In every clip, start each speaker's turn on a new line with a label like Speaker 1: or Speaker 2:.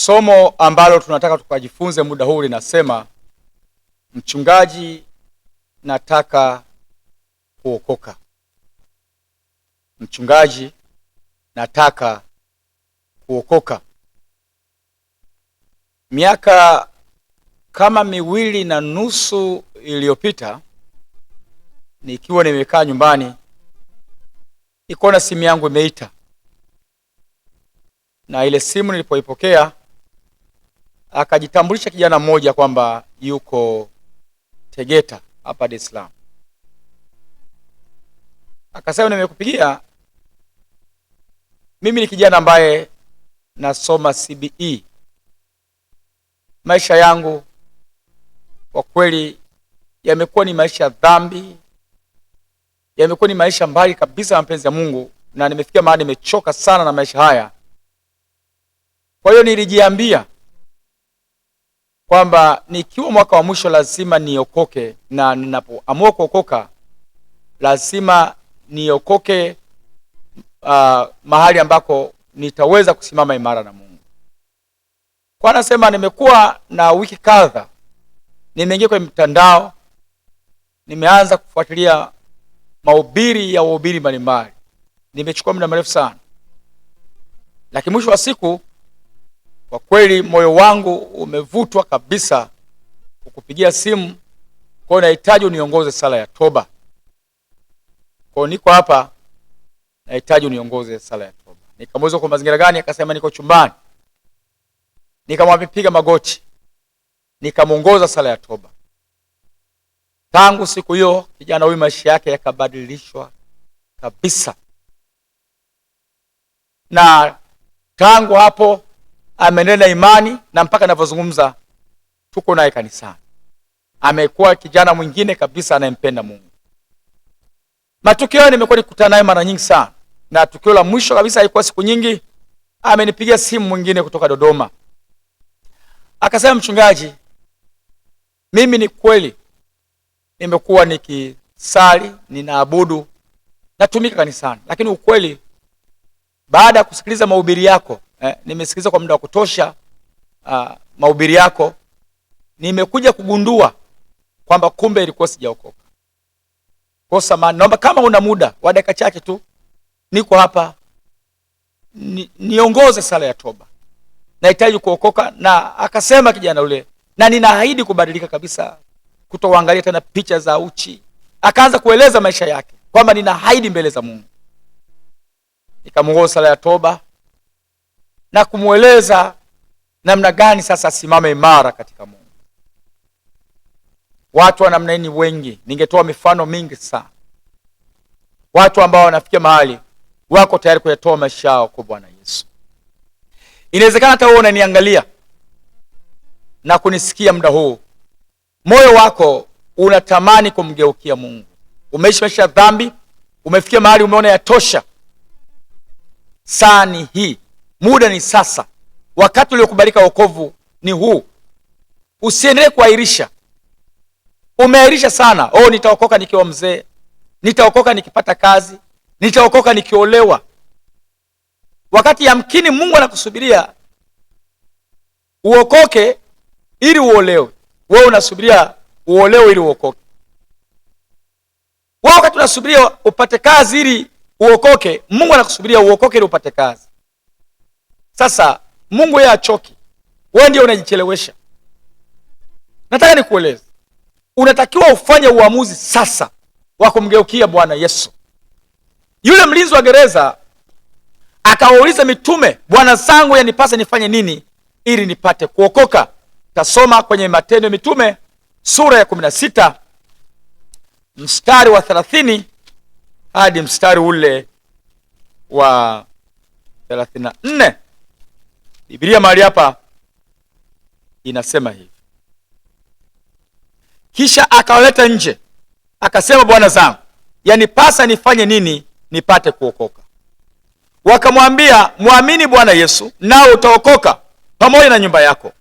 Speaker 1: Somo ambalo tunataka tukajifunze muda huu linasema mchungaji, nataka kuokoka. Mchungaji, nataka kuokoka. Miaka kama 2.5 iliyopita, nikiwa nimekaa nyumbani, nikaona simu yangu imeita, na ile simu nilipoipokea, akajitambulisha kijana mmoja kwamba yuko Tegeta hapa Dar es Salaam. Akasema, nimekupigia, mimi ni kijana ambaye nasoma CBE. Maisha yangu kwa kweli yamekuwa ni maisha ya dhambi, yamekuwa ni maisha mbali kabisa na mapenzi ya Mungu, na nimefikia mahali nimechoka sana na maisha haya. Kwa hiyo nilijiambia kwamba nikiwa mwaka wa mwisho lazima niokoke, na ninapoamua kuokoka lazima niokoke mahali ambako nitaweza kusimama imara na Mungu. Kwa nasema, nimekuwa na wiki kadha nimeingia kwenye mtandao, nimeanza kufuatilia mahubiri ya wahubiri mbalimbali. Nimechukua muda mrefu sana, lakini mwisho wa siku kwa kweli moyo wangu umevutwa kabisa kukupigia simu. Kwa hiyo nahitaji uniongoze sala ya toba. Kwa hiyo niko hapa, nahitaji uniongoze sala ya toba. Nikamuuliza kwa mazingira gani, akasema niko chumbani. Nikamwambia piga magoti, nikamuongoza sala ya toba. Tangu siku hiyo kijana huyu maisha yake yakabadilishwa kabisa, na tangu hapo amenena imani, na mpaka ninavyozungumza tuko naye kanisani. Amekuwa kijana mwingine kabisa anayempenda Mungu. Matukio nimekuwa nikutana naye mara nyingi sana, na tukio la mwisho kabisa haikuwa siku nyingi, amenipigia simu mwingine kutoka Dodoma. Akasema, mchungaji, mimi ni kweli nimekuwa nikisali, ninaabudu, natumika kanisani, lakini ukweli baada ya kusikiliza mahubiri yako, nimesikiliza kwa muda wa kutosha mahubiri yako, nimekuja kugundua kwamba kumbe ilikuwa sijaokoka. Kwa sababu naomba kama una muda wa dakika chache tu, niko hapa, niongoze sala ya toba. Nahitaji kuokoka. Na akasema kijana ule, na ninaahidi kubadilika kabisa, kutoangalia tena picha za uchi. Akaanza kueleza maisha yake kwamba ninaahidi mbele za Mungu. Nikamuongoza sala ya toba na kumueleza namna gani sasa asimame imara katika Mungu. Watu wa namna hii wengi, ningetoa mifano mingi sana. Watu ambao wanafikia mahali wako tayari kuyatoa maisha yao kwa Bwana Yesu. Inawezekana hata wewe unaniangalia na kunisikia muda huu, moyo wako unatamani kumgeukia Mungu. Umeishi maisha ya dhambi, umefikia mahali umeona yatosha. Saa ni hii, muda ni sasa, wakati uliokubalika wokovu ni huu. Usiendelee kuahirisha. Umeahirisha sana. Nitaokoka nikiwa mzee, nitaokoka nikipata kazi, nitaokoka nikiolewa. Wakati yamkini Mungu anakusubiria uokoke ili uolewe. Wewe unasubiria uolewe ili uokoke. Wewe wakati unasubiria upate kazi ili uokoke, Mungu anakusubiria uokoke ili upate kazi. Sasa Mungu yeye achoki, wewe ndio unajichelewesha. Nataka nikueleze, unatakiwa ufanye uamuzi sasa wa kumgeukia Bwana Yesu. Yule mlinzi wa gereza akawauliza mitume, Bwana zangu, yanipasa nifanye nini ili nipate kuokoka? Tasoma kwenye Matendo ya Mitume sura ya 16 mstari wa 30 hadi mstari ule wa 34. Biblia mahali hapa inasema hivi: kisha akawaleta nje, akasema, Bwana zangu, yanipasa nifanye nini nipate kuokoka? Wakamwambia, muamini Bwana Yesu nao utaokoka pamoja na nyumba yako.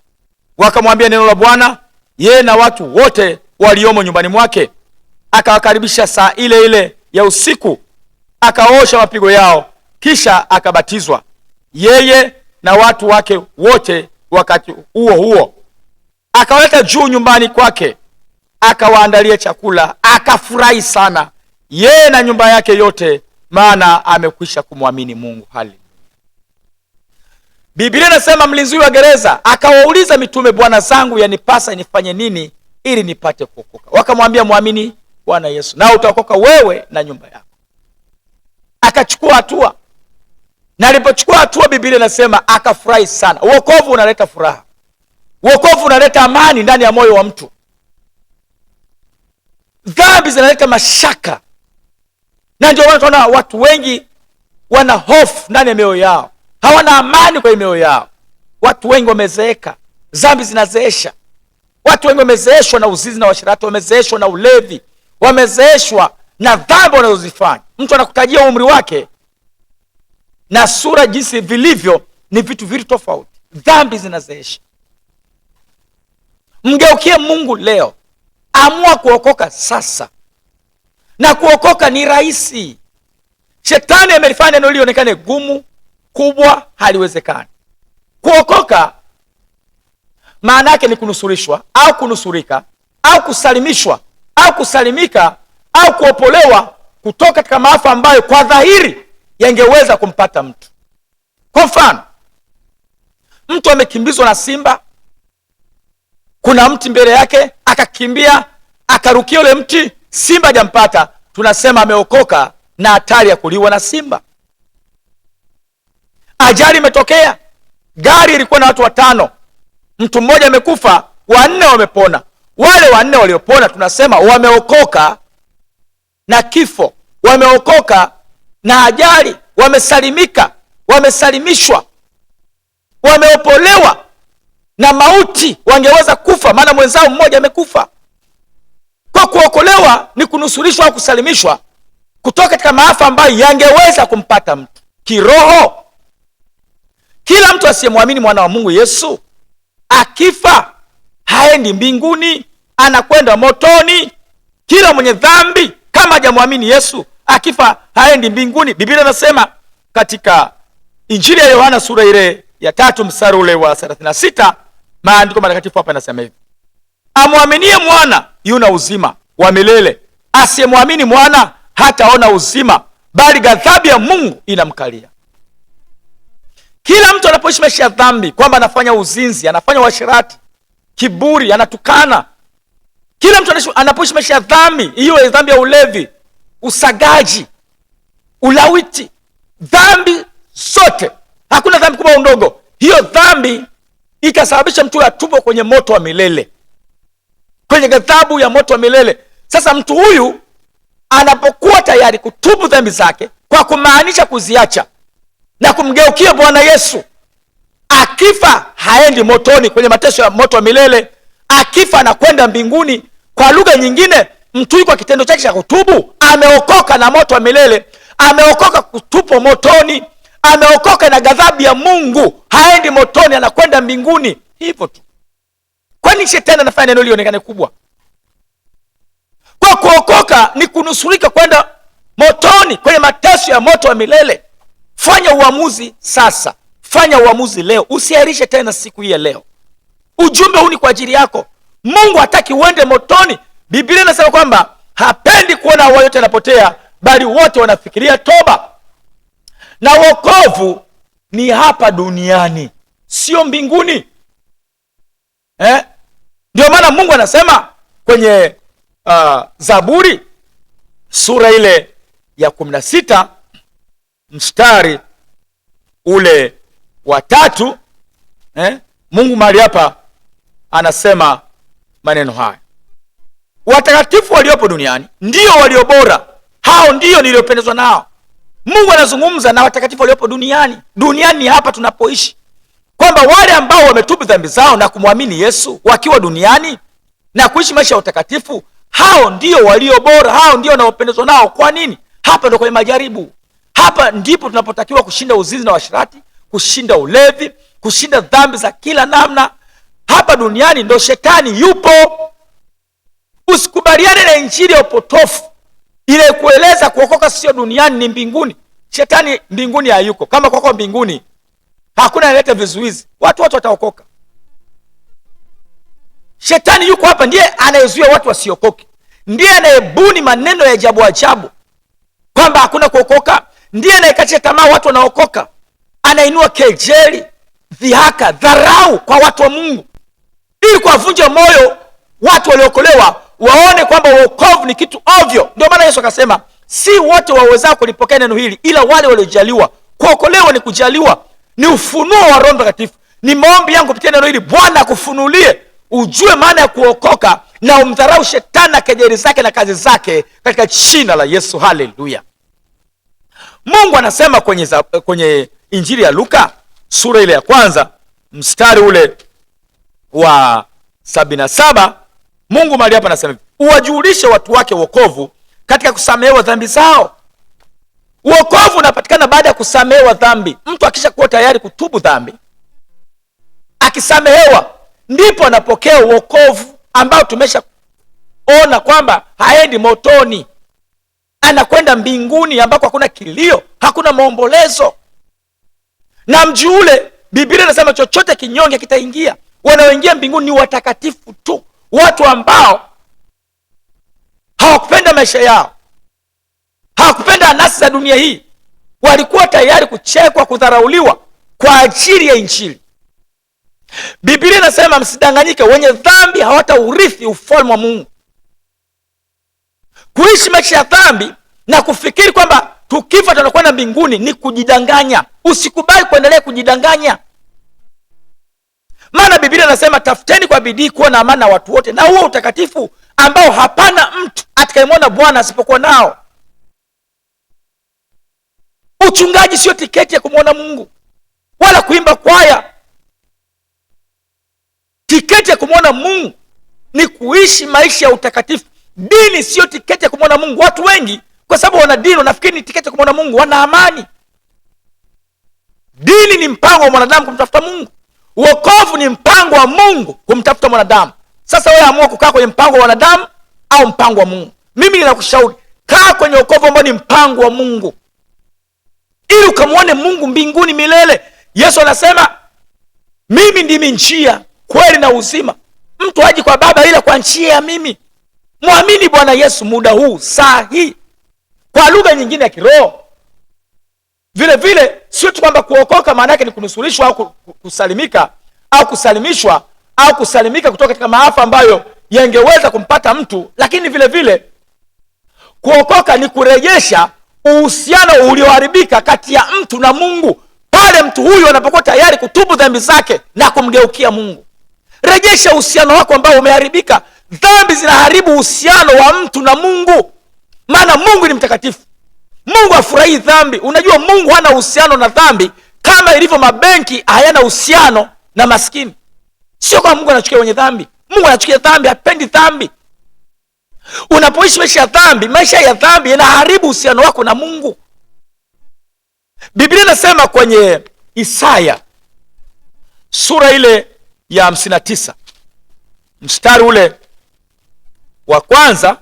Speaker 1: Wakamwambia neno la Bwana, yeye na watu wote waliomo nyumbani mwake. Akawakaribisha saa ile ile ya usiku, akaosha mapigo yao, kisha akabatizwa, yeye na watu wake wote wakati huo huo akawaleta juu nyumbani kwake, akawaandalia chakula, akafurahi sana yeye na nyumba yake yote, maana amekwisha kumwamini Mungu. Haleluya. Biblia inasema mlinzi wa gereza akawauliza mitume, bwana zangu, yanipasa nifanye nini ili nipate kuokoka? Wakamwambia, mwamini Bwana Yesu na utaokoka wewe na nyumba yako. Akachukua hatua, na alipochukua hatua, Biblia inasema akafurahi sana. Wokovu unaleta furaha, wokovu unaleta amani ndani ya moyo wa mtu. Dhambi zinaleta mashaka, na ndio tunaona watu wengi wana hofu ndani ya mioyo yao, hawana amani kwenye mioyo yao. Watu wengi wamezeeka, dhambi zinazeesha. Watu wengi wamezeeshwa na uzinzi na uasherati, wamezeeshwa na ulevi, wamezeeshwa na dhambi wanazozifanya. Mtu anakutajia umri wake na sura jinsi vilivyo, ni vitu viwili tofauti. Dhambi zinazeesha. Mgeukie Mungu leo, amua kuokoka sasa, na kuokoka ni rahisi. Shetani amelifanya neno lionekane gumu, kubwa, haliwezekani. Kuokoka maana yake ni kunusurishwa au kunusurika au kusalimishwa au kusalimika au kuopolewa kutoka katika maafa ambayo kwa dhahiri yangeweza kumpata mtu. Kwa mfano, mtu amekimbizwa na simba, kuna mti mbele yake, akakimbia akarukia ule mti, simba hajampata, tunasema ameokoka na hatari ya kuliwa na simba. Ajali imetokea, gari ilikuwa na watu 5, mtu mmoja amekufa, 4 wamepona. Wale 4 waliopona tunasema wameokoka na kifo, wameokoka na ajali, wamesalimika, wamesalimishwa, wameopolewa na mauti. Wangeweza kufa, maana mwenzao mmoja amekufa. Kwa kuokolewa ni kunusurishwa au kusalimishwa kutoka katika maafa ambayo yangeweza kumpata mtu kiroho. Kila mtu asiyemwamini mwana wa Mungu Yesu akifa haendi mbinguni, anakwenda motoni. Kila mwenye dhambi kama hajamwamini Yesu akifa haendi mbinguni. Biblia inasema katika Injili ya Yohana sura ile ya 3 mstari ule wa 36, maandiko matakatifu hapa yanasema hivi: amwaminie mwana yuna uzima wa milele, asiyemwamini mwana hataona uzima, bali ghadhabu ya Mungu inamkalia. Kila mtu anapoishi maisha ya dhambi, kwamba anafanya uzinzi, anafanya uasherati, kiburi, anatukana, kila mtu anapoishi maisha ya dhambi, hiyo dhambi ya ulevi, usagaji, ulawiti, dhambi zote, hakuna dhambi kubwa au ndogo, hiyo dhambi ikasababisha mtu atupwe kwenye moto wa milele, kwenye ghadhabu ya moto wa milele. Sasa mtu huyu anapokuwa tayari kutubu dhambi zake kwa kumaanisha kuziacha na kumgeukia Bwana Yesu, akifa haendi motoni kwenye mateso ya moto wa milele, akifa anakwenda mbinguni. Kwa lugha nyingine, mtu huyu kwa kitendo chake cha kutubu ameokoka na moto wa milele, ameokoka kutupwa motoni, ameokoka na ghadhabu ya Mungu, haendi motoni, anakwenda mbinguni. Hivyo tu. Kwani shetani anafanya neno lionekane kubwa? Kwa kuokoka ni kunusurika kwenda motoni, kwenye mateso ya moto wa milele. Fanya uamuzi sasa, fanya uamuzi leo, usiahirishe tena siku hii ya leo. Ujumbe huu ni kwa ajili yako. Mungu hataki uende motoni. Biblia inasema kwamba hapendi kuona wote wanapotea, bali wote wanafikiria toba. Na wokovu ni hapa duniani, sio mbinguni. Ndio maana Mungu anasema kwenye Zaburi sura ile ya 16 mstari ule wa 3, Mungu mahali hapa anasema maneno haya: watakatifu waliopo duniani ndio walio bora, hao ndio niliopendezwa nao. Mungu anazungumza na watakatifu waliopo duniani. Duniani ni hapa tunapoishi, kwamba wale ambao wametubu dhambi zao na kumwamini Yesu wakiwa duniani na kuishi maisha ya utakatifu, hao ndio walio bora, hao ndio wanaopendezwa nao. Kwa nini? Hapa ndio kwenye majaribu. Hapa ndipo tunapotakiwa kushinda uzinzi na uasherati, kushinda ulevi, kushinda dhambi za kila namna. Hapa duniani ndo shetani yupo. Usikubaliane na injili ya upotofu ile kueleza kuokoka sio duniani, ni mbinguni. Shetani mbinguni hayuko. Kama kuokoka mbinguni, hakuna analeta vizuizi, watu wataokoka. Shetani yuko hapa, ndiye anayezuia watu wasiokoke, ndiye anayebuni maneno ya ajabu ajabu kwamba hakuna kuokoka, ndiye anayekatisha tamaa watu wanaokoka, anainua kejeli, dhihaka, dharau kwa watu wa Mungu ili kuwavunja moyo watu waliokolewa waone kwamba wokovu ni kitu ovyo. Ndio maana Yesu akasema si wote wawezao kulipokea neno hili, ila wale waliojaliwa. Kuokolewa ni kujaliwa, ni ufunuo wa Roho Mtakatifu. Ni maombi yangu kupitia neno hili, Bwana akufunulie ujue maana ya kuokoka na umdharau shetani na kejeli zake na kazi zake katika jina la Yesu. Haleluya. Mungu anasema kwenye Injili ya Luka sura ile ya kwanza mstari ule wa 77, Mungu mahali hapa anasema hivi: uwajulishe watu wake wokovu katika kusamehewa dhambi zao. Wokovu unapatikana baada ya kusamehewa dhambi. Mtu akisha kuwa tayari kutubu dhambi, akisamehewa, ndipo anapokea wokovu ambao tumeshaona kwamba haendi motoni, anakwenda mbinguni ambako hakuna kilio, hakuna maombolezo. Na mji ule Biblia inasema chochote kinyonge kitaingia. Wanaoingia mbinguni ni watakatifu tu, watu ambao hawakupenda maisha yao, hawakupenda anasa za dunia hii, walikuwa tayari kuchekwa, kudharauliwa kwa ajili ya Injili. Biblia inasema msidanganyike, wenye dhambi hawataurithi ufalme wa Mungu. Kuishi maisha ya dhambi na kufikiri kwamba tukifa tunakwenda mbinguni ni kujidanganya. Usikubali kuendelea kujidanganya, maana Biblia inasema tafuteni kwa bidii kuwa na amani na watu wote, na huo utakatifu ambao hapana mtu atakayemwona Bwana asipokuwa nao. Uchungaji sio tiketi ya kumwona Mungu, wala kuimba kwaya. Tiketi ya kumwona Mungu ni kuishi maisha ya utakatifu. Dini sio tiketi ya kumwona Mungu. Watu wengi kwa sababu wana dini wanafikiri ni tiketi ya kumwona Mungu, wana amani. Dini ni mpango wa mwanadamu kumtafuta Mungu. Wokovu ni mpango wa Mungu kumtafuta mwanadamu. Sasa wewe amua kukaa kwenye mpango wa wanadamu au mpango wa Mungu. Mimi ninakushauri kaa kwenye wokovu ambao ni mpango wa Mungu, ili ukamwone Mungu mbinguni milele. Yesu anasema mimi ndimi njia, kweli na uzima, mtu haji kwa Baba ila kwa njia ya mimi. Muamini Bwana Yesu muda huu, saa hii, kwa lugha nyingine ya kiroho. Vile vile sio tu kwamba kuokoka maana yake ni kunusurishwa au kusalimika au kusalimishwa au kusalimika kutoka katika maafa ambayo yangeweza kumpata mtu, lakini vile vile kuokoka ni kurejesha uhusiano ulioharibika kati ya mtu na Mungu, pale mtu huyu anapokuwa tayari kutubu dhambi zake na kumgeukia Mungu. Rejesha uhusiano wako ambao umeharibika. Dhambi zinaharibu uhusiano wa mtu na Mungu, maana Mungu ni mtakatifu. Mungu hafurahii dhambi. Unajua Mungu hana uhusiano na dhambi kama ilivyo mabenki hayana uhusiano na maskini. Sio kama Mungu anachukia wenye dhambi. Mungu anachukia dhambi, hapendi dhambi. Unapoishi maisha ya dhambi, maisha ya dhambi yanaharibu uhusiano wako na Mungu. Biblia inasema kwenye Isaya sura ile ya 59 mstari ule wa kwanza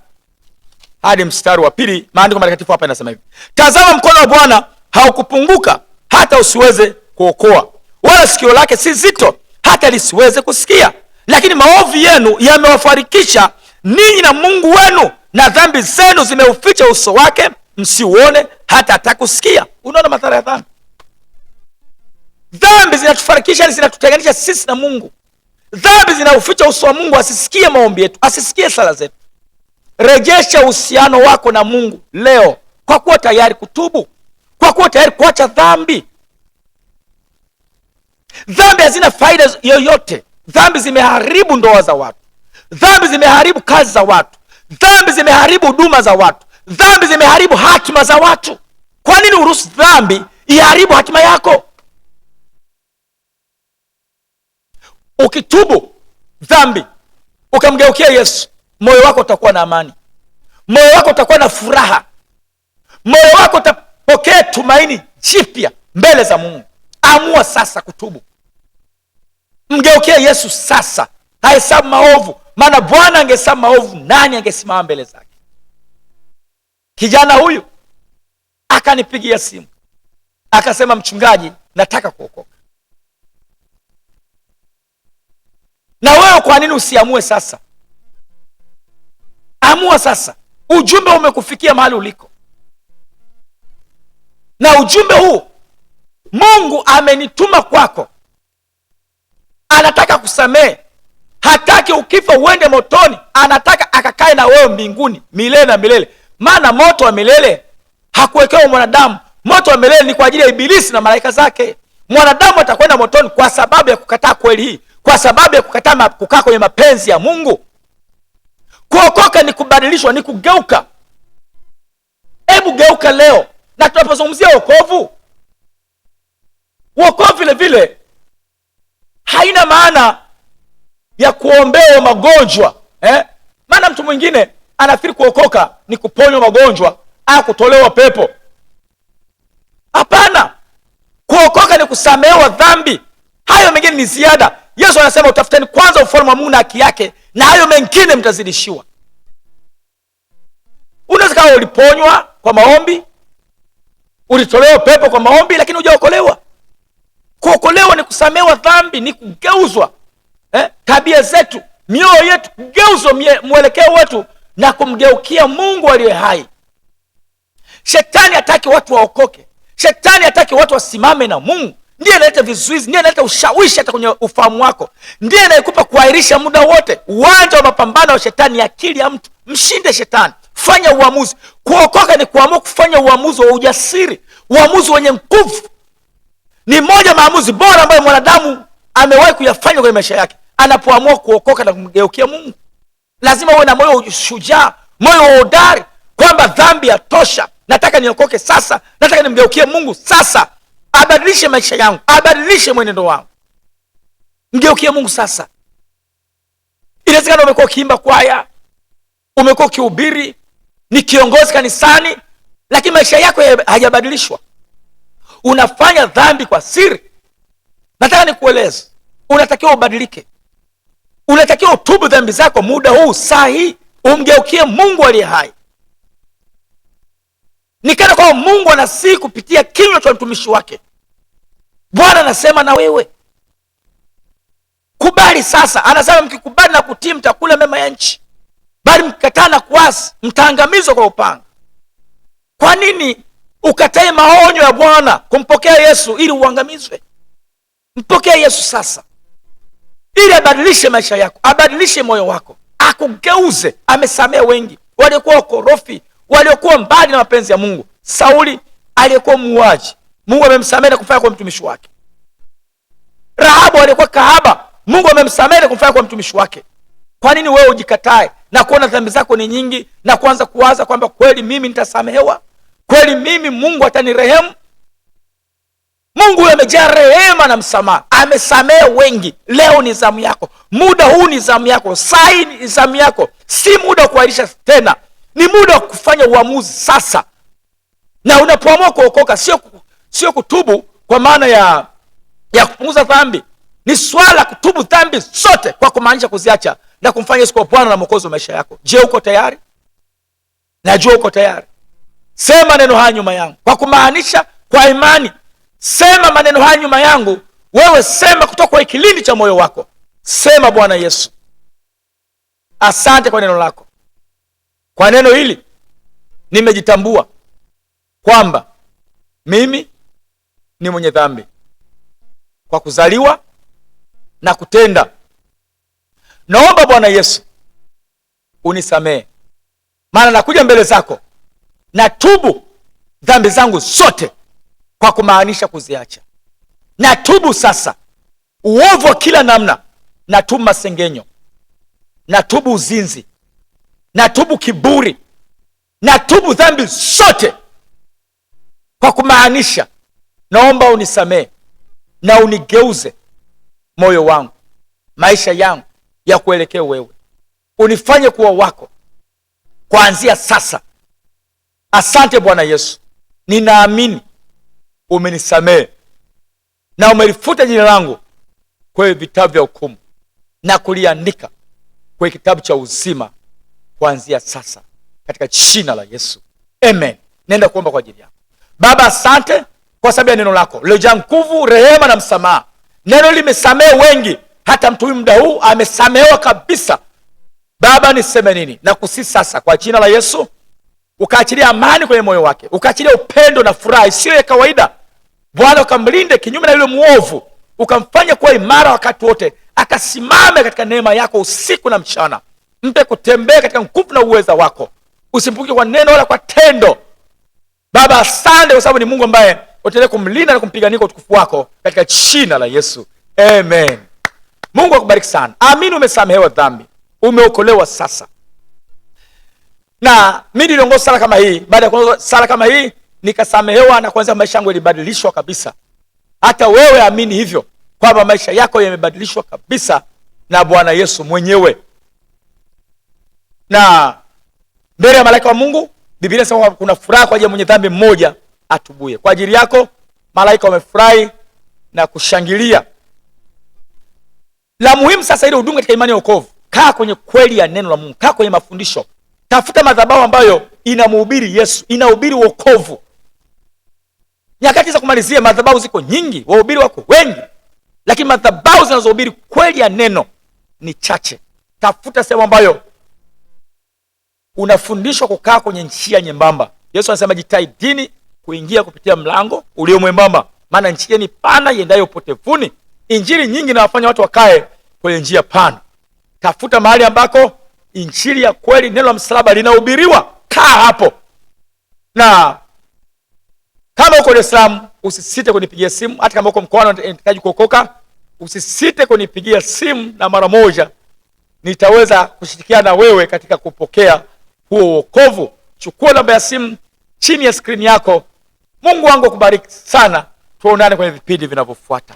Speaker 1: hadi mstari wa pili, maandiko matakatifu hapa inasema hivi: tazama, mkono wa Bwana haukupunguka hata usiweze kuokoa, wala sikio lake si zito hata lisiweze kusikia, lakini maovu yenu yamewafarikisha ninyi na Mungu wenu, na dhambi zenu zimeuficha uso wake, msiuone hata atakusikia. Unaona madhara ya dhambi? Dhambi zinatufarikisha, zinatutenganisha sisi na Mungu. Dhambi zinauficha uso wa Mungu, asisikie maombi yetu, asisikie sala zetu. Rejesha uhusiano wako na Mungu leo kwa kuwa tayari kutubu, kwa kuwa tayari kuacha dhambi. Dhambi hazina faida yoyote. Dhambi zimeharibu ndoa za watu, dhambi zimeharibu kazi za watu, dhambi zimeharibu huduma za watu, dhambi zimeharibu hatima za watu. Kwa nini uruhusu dhambi iharibu hatima yako? Ukitubu dhambi ukamgeukia Yesu, moyo wako utakuwa na amani, moyo wako utakuwa na furaha, moyo wako utapokea tumaini jipya mbele za Mungu. Amua sasa kutubu, mgeukie Yesu sasa, hahesabu maovu, maana Bwana angehesabu maovu, nani angesimama mbele zake? Kijana huyu akanipigia simu akasema, mchungaji, nataka kuokoka. Na wewe Leo kwa nini usiamue sasa? Amua sasa. Ujumbe umekufikia mahali uliko, na ujumbe huu Mungu amenituma kwako. Anataka kusamehe, hataki ukifa uende motoni, anataka akakae na wewe mbinguni milele na milele. Maana moto wa milele hakuwekewa mwanadamu. Moto wa milele ni kwa ajili ya Ibilisi na malaika zake. Mwanadamu atakwenda motoni kwa sababu ya kukataa kweli hii, kwa sababu ya kukataa kukaa kwenye mapenzi ya Mungu. Kuokoka ni kubadilishwa, ni kugeuka. Hebu geuka leo. Na tunapozungumzia wokovu, wokovu vile vile haina maana ya kuombewa magonjwa, Maana mtu mwingine anafikiri kuokoka ni kuponywa magonjwa au kutolewa pepo. Hapana. Kuokoka ni kusamehewa dhambi. Hayo mengine ni ziada. Yesu anasema utafuteni kwanza ufalme wa Mungu na haki yake, na hayo mengine mtazidishiwa. Unaweza kama uliponywa kwa maombi, ulitolewa pepo kwa maombi, lakini hujaokolewa. Kuokolewa ni kusamehewa dhambi, ni kugeuzwa tabia zetu, mioyo yetu, kugeuzwa mwelekeo wetu na kumgeukia Mungu aliye hai. Shetani hataki watu waokoke. Shetani hataki watu wasimame na Mungu. Ndiye analeta vizuizi, ndiye analeta ushawishi hata kwenye ufahamu wako, ndiye anayekupa kuahirisha muda wote. Uwanja wa mapambano wa shetani ni akili ya mtu. Mshinde shetani, fanya uamuzi. Kuokoka ni kuamua kufanya uamuzi wa ujasiri, uamuzi wenye nguvu. Ni moja maamuzi bora ambayo mwanadamu amewahi kuyafanya kwenye maisha yake, anapoamua kuokoka na kumgeukia Mungu. Lazima uwe na moyo shujaa, moyo wa hodari, kwamba dhambi yatosha, nataka niokoke sasa, nataka nimgeukie Mungu sasa, abadilishe maisha yangu, abadilishe mwenendo wangu. Mgeukie Mungu sasa. Inawezekana umekuwa ukiimba kwaya, umekuwa ukihubiri, ni kiongozi kanisani, lakini maisha yako hayajabadilishwa. Unafanya dhambi kwa siri. Nataka nikueleze, unatakiwa ubadilike. Unatakiwa utubu dhambi zako muda huu, saa hii, umgeukie Mungu aliye hai. Nikana kwa Mungu anasihi kupitia kinywa cha mtumishi wake. Bwana anasema na wewe, kubali sasa. Anasema mkikubali na kutii mtakula mema ya nchi, bali mkikataa na kuasi mtaangamizwa kwa upanga. Kwa nini ukatae maonyo ya Bwana kumpokea Yesu ili uangamizwe? Mpokee Yesu sasa, ili abadilishe maisha yako, abadilishe moyo wako, akugeuze. Amesamea wengi waliokuwa wakorofi, waliokuwa mbali na mapenzi ya Mungu. Sauli aliyekuwa muuaji, Mungu amemsamehe na kumfanya kwa mtumishi wake. Rahabu aliyekuwa kahaba, Mungu amemsamehe na kumfanya kwa mtumishi wake. Kwa nini wewe ujikatae na kuona dhambi zako ni nyingi na kuanza kuwaza kwamba kweli mimi nitasamehewa, kweli mimi Mungu atanirehemu? Mungu amejaa rehema na msamaha, amesamehe wengi. Leo ni zamu yako, muda huu ni zamu yako, saa hii ni zamu yako. Si muda wa kuahirisha tena, ni muda wa kufanya uamuzi sasa. Na unapoamua kuokoka, sio kutubu kwa maana ya kupunguza dhambi. Ni swala kutubu dhambi zote kwa kumaanisha kuziacha na kumfanya Yesu kwa Bwana na Mwokozi wa maisha yako. Je, uko tayari? Najua uko tayari. Sema maneno haya nyuma yangu kwa kumaanisha, kwa imani. Sema maneno haya nyuma yangu. Wewe sema kutoka kwa kilindi cha moyo wako. Sema, Bwana Yesu, asante kwa neno lako. Kwa neno hili nimejitambua kwamba mimi ni mwenye dhambi kwa kuzaliwa na kutenda. Naomba Bwana Yesu unisamehe, maana nakuja mbele zako, natubu dhambi zangu zote kwa kumaanisha kuziacha. Natubu sasa uovu wa kila namna, natubu masengenyo, natubu uzinzi, natubu kiburi, natubu dhambi zote kwa kumaanisha. Naomba unisamehe na unigeuze moyo wangu, maisha yangu ya kuelekea wewe. Unifanye kuwa wako kuanzia sasa. Asante Bwana Yesu, ninaamini umenisamehe na umelifuta jina langu kwenye vitabu vya hukumu na kuliandika kwenye kitabu cha uzima kuanzia sasa, katika jina la Yesu, amen. Nenda kuomba kwa ajili yako. Baba, asante kwa sababu ya neno lako lilojaa nguvu, rehema na msamaha. Neno limesamehe wengi, hata mtu huyu muda huu amesamehewa kabisa. Baba, niseme nini? Na kusi sasa kwa jina la Yesu ukaachilia amani kwenye moyo wake, ukaachilia upendo na furaha isiyo ya kawaida. Bwana, ukamlinde kinyume na yule muovu, ukamfanya kuwa imara wakati wote, akasimame katika neema yako usiku na mchana. Mpe kutembea katika nguvu na uweza wako, usimpuke kwa neno wala kwa tendo. Baba, asante kwa sababu ni Mungu ambaye utaendelea kumlinda na kumpigania kwa utukufu wako, katika jina la Yesu, amen. Mungu akubariki sana. Amini, umesamehewa dhambi, umeokolewa sasa. Na mimi niliongoza sala kama hii. Baada ya kuongoza sala kama hii, nikasamehewa na kuanza maisha yangu yalibadilishwa kabisa. Hata wewe amini hivyo, kwamba maisha yako yamebadilishwa kabisa na Bwana Yesu mwenyewe. Na mbele ya malaika wa Mungu, Biblia inasema kuna furaha kwa ajili ya mwenye dhambi mmoja atubuye. Kwa ajili yako malaika wamefurahi na kushangilia. La muhimu sasa, ili udumu katika imani ya wokovu, kaa kwenye kweli ya neno la Mungu, kaa kwenye mafundisho. Tafuta madhabahu ambayo inamhubiri Yesu, inahubiri wokovu. Nyakati za kumalizia, madhabahu ziko nyingi, wahubiri wako wengi, lakini madhabahu zinazohubiri kweli ya neno ni chache. Tafuta sehemu ambayo unafundishwa kukaa kwenye njia nyembamba. Yesu anasema jitahidini kuingia kupitia mlango ulio mwembamba, maana njia ni pana iendayo upotevuni. Injili nyingi inawafanya watu wakae kwenye njia pana. Tafuta mahali ambako injili ya kweli, neno la msalaba linahubiriwa. Kaa hapo. Na kama uko Dar es Salaam, usisite kunipigia simu. Hata kama uko mkoani unahitaji kuokoka, usisite kunipigia simu, na mara moja nitaweza kushirikiana na wewe katika kupokea huo wokovu. Chukua namba ya simu chini ya skrini yako. Mungu wangu akubariki sana. Tuonane kwenye vipindi vinavyofuata.